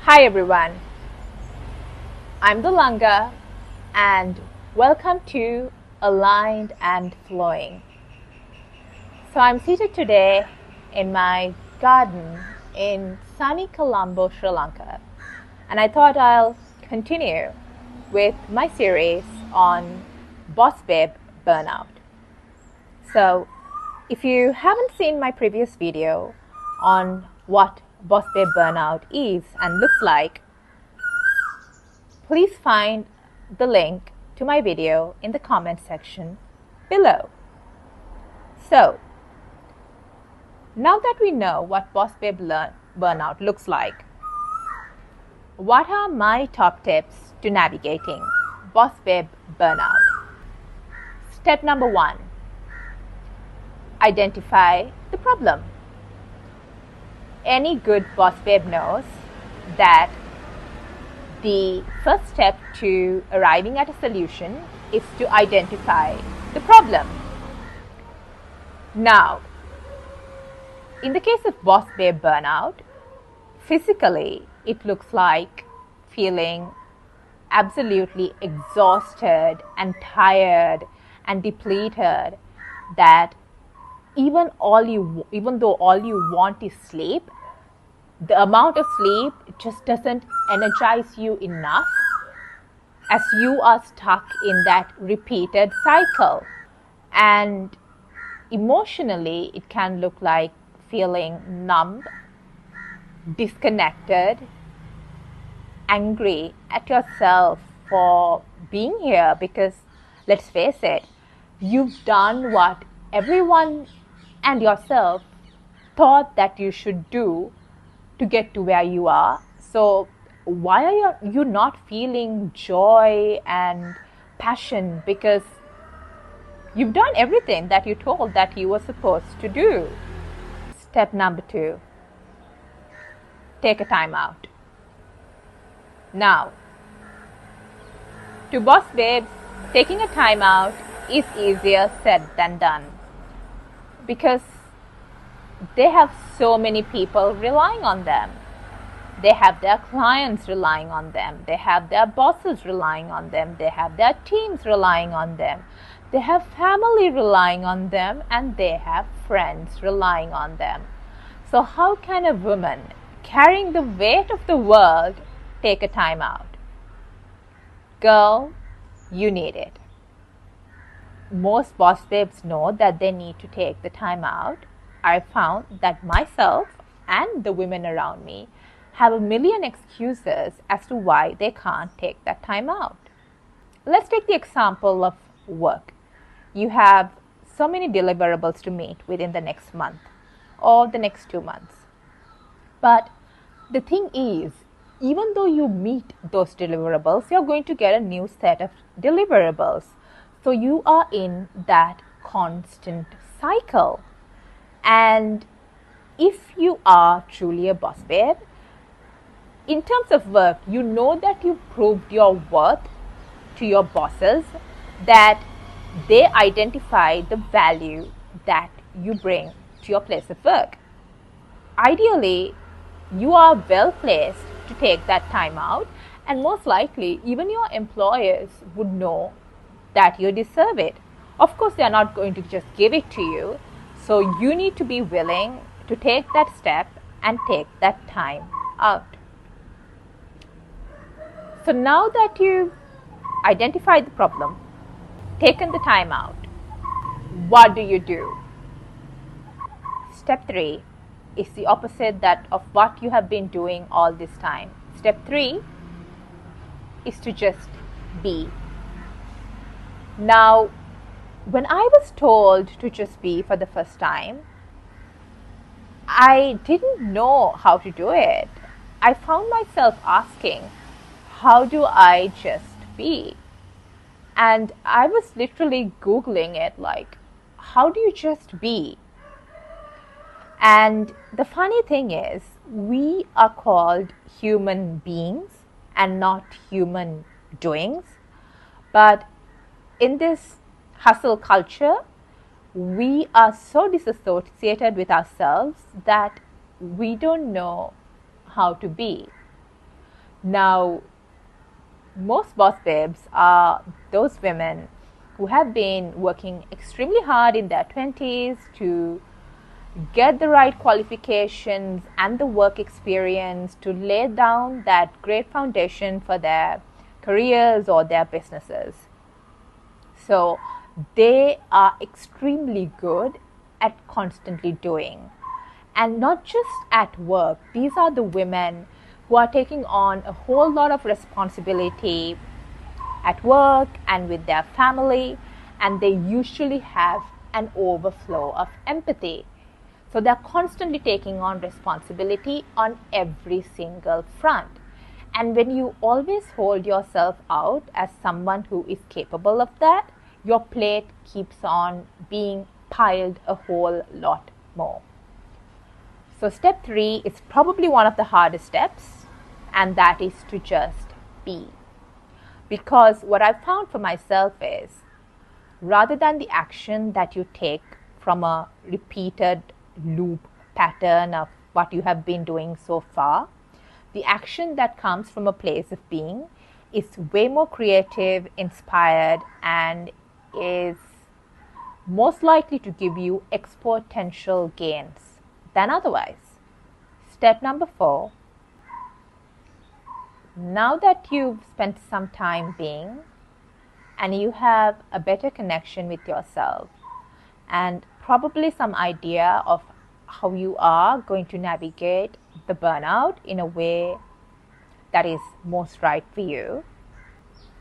Hi everyone, I'm Dulanga and welcome to Aligned and Flowing. So I'm seated today in my garden in sunny Colombo, Sri Lanka, and I thought I'll continue with my series on Boss Babe Burnout. So if you haven't seen my previous video on what Boss Babe Burnout is and looks like, please find the link to my video in the comment section below. So, now that we know what Boss Babe Burnout looks like, what are my top tips to navigating Boss Babe Burnout? Step number 1, identify the problem. Any good Boss Babe knows that the first step to arriving at a solution is to identify the problem. Now, in the case of Boss Babe Burnout, physically it looks like feeling absolutely exhausted and tired and depleted, that even though all you want is sleep, the amount of sleep just doesn't energize you enough, as you are stuck in that repeated cycle. And emotionally, it can look like feeling numb, disconnected, angry at yourself for being here, because let's face it, you've done what everyone and yourself thought that you should do to get to where you are. So why are you not feeling joy and passion? Because you've done everything that you told that you were supposed to do. Step number 2, take a time out. Now, to Boss Babes, taking a time out is easier said than done, because they have so many people relying on them. They have their clients relying on them. They have their bosses relying on them. They have their teams relying on them. They have family relying on them, and they have friends relying on them. So how can a woman carrying the weight of the world take a time out? Girl, you need it. Most boss babes know that they need to take the time out. I found that myself and the women around me have a million excuses as to why they can't take that time out. Let's take the example of work. You have so many deliverables to meet within the next month or the next 2 months. But the thing is, even though you meet those deliverables, you're going to get a new set of deliverables. So you are in that constant cycle. And if you are truly a boss babe, in terms of work, you know that you proved your worth to your bosses, that they identify the value that you bring to your place of work. Ideally, you are well placed to take that time out, and most likely even your employers would know that you deserve it. Of course, they are not going to just give it to you. So you need to be willing to take that step and take that time out. So now that you've identified the problem, taken the time out, what do? Step 3 is the opposite of what you have been doing all this time. Step 3 is to just be. Now, when I was told to just be for the first time, I didn't know how to do it. I found myself asking, how do I just be? And I was literally Googling it, like, how do you just be? And the funny thing is, we are called human beings and not human doings. But in this hustle culture, we are so disassociated with ourselves that we don't know how to be. Now, most boss babes are those women who have been working extremely hard in their 20s to get the right qualifications and the work experience to lay down that great foundation for their careers or their businesses. So they are extremely good at constantly doing. And not just at work, these are the women who are taking on a whole lot of responsibility at work and with their family, and they usually have an overflow of empathy. So they're constantly taking on responsibility on every single front. And when you always hold yourself out as someone who is capable of that, your plate keeps on being piled a whole lot more. So step 3 is probably one of the hardest steps, and that is to just be. Because what I've found for myself is, rather than the action that you take from a repeated loop pattern of what you have been doing so far, the action that comes from a place of being is way more creative, inspired, and is most likely to give you exponential gains than otherwise. Step number 4. Now that you've spent some time being and you have a better connection with yourself and probably some idea of how you are going to navigate the burnout in a way that is most right for you,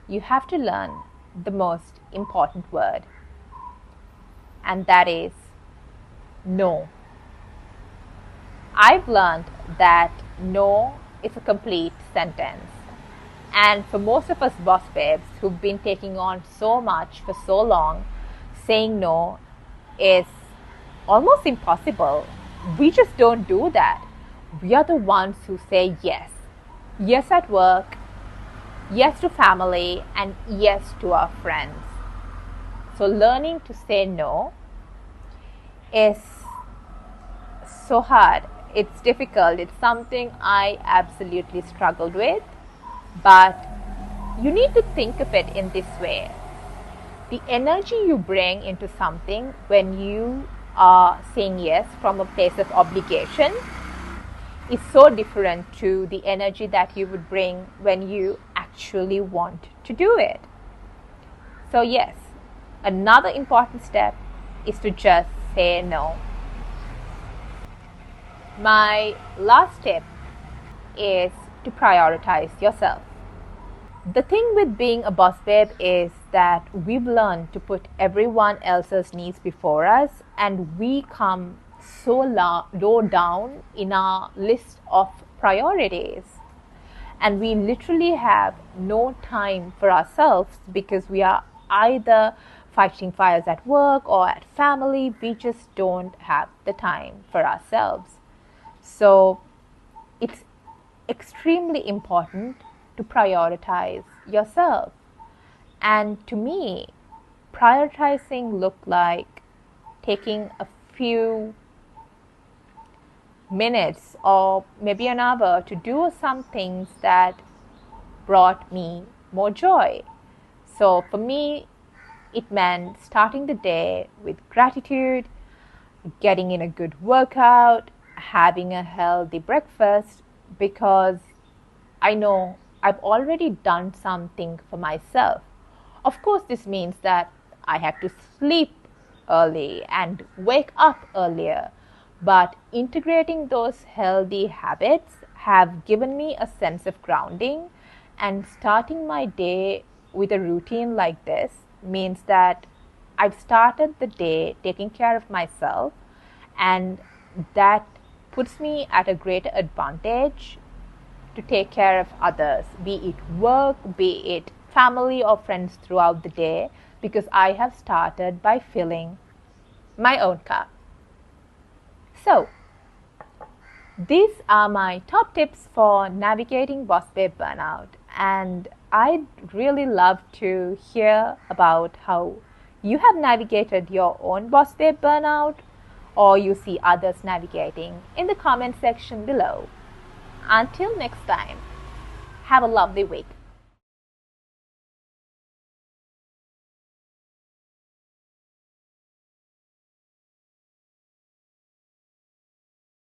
you have to learn the most important word, and that is no. I've learned that no is a complete sentence. And for most of us boss babes who've been taking on so much for so long, saying no is almost impossible. We just don't do that. We are the ones who say yes. Yes at work, yes to family, and yes to our friends. So learning to say no is so hard. It's difficult. It's something I absolutely struggled with. But you need to think of it in this way. The energy you bring into something when you are saying yes from a place of obligation is so different to the energy that you would bring when you actually want to do it. So yes, another important step is to just say no. My last tip is to prioritize yourself. The thing with being a boss babe is that we've learned to put everyone else's needs before us, and we come so low down in our list of priorities. And we literally have no time for ourselves because we are either fighting fires at work or at family. We just don't have the time for ourselves. So it's extremely important to prioritize yourself. And to me, prioritizing looked like taking a few minutes or maybe an hour to do some things that brought me more joy. So for me, it meant starting the day with gratitude, getting in a good workout, having a healthy breakfast, because I know I've already done something for myself. Of course, this means that I have to sleep early and wake up earlier, but integrating those healthy habits have given me a sense of grounding, and starting my day with a routine like this means that I've started the day taking care of myself, and that puts me at a greater advantage to take care of others, be it work, be it family or friends throughout the day, because I have started by filling my own cup. So, these are my top tips for navigating boss babe burnout, and I'd really love to hear about how you have navigated your own boss babe burnout, or you see others navigating, in the comment section below. Until next time, Have a lovely week.